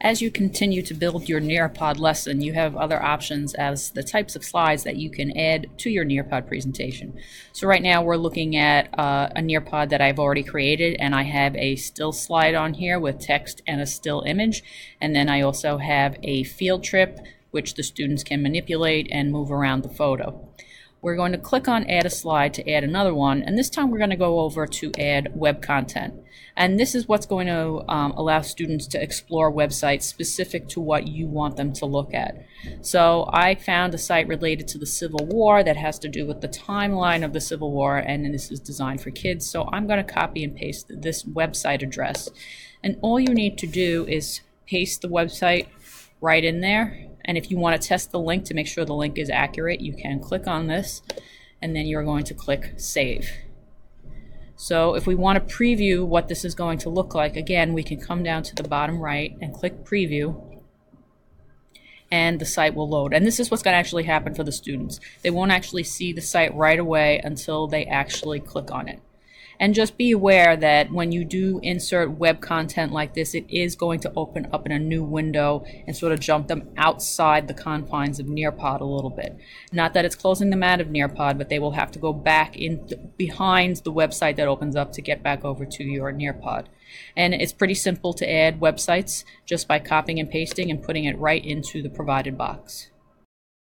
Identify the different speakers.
Speaker 1: as you continue to build your Nearpod lesson, you have other options as the types of slides that you can add to your Nearpod presentation. So right now we're looking at a Nearpod that I've already created, and I have a still slide on here with text and a still image, and then I also have a field trip which the students can manipulate and move around the photo. We're going to click on add a slide to add another one, and this time we're going to go over to add web content. And this is what's going to allow students to explore websites specific to what you want them to look at. So I found a site related to the Civil War that has to do with the timeline of the Civil War, and this is designed for kids. So I'm going to copy and paste this website address. And all you need to do is paste the website right in there. And if you want to test the link to make sure the link is accurate, you can click on this, and then you're going to click Save. So if we want to preview what this is going to look like, again, we can come down to the bottom right and click Preview, and the site will load. And this is what's going to actually happen for the students. They won't actually see the site right away until they actually click on it. And just be aware that when you do insert web content like this, it is going to open up in a new window and sort of jump them outside the confines of Nearpod a little bit. Not that it's closing them out of Nearpod, but they will have to go back in behind the website that opens up to get back over to your Nearpod. And it's pretty simple to add websites just by copying and pasting and putting it right into the provided box.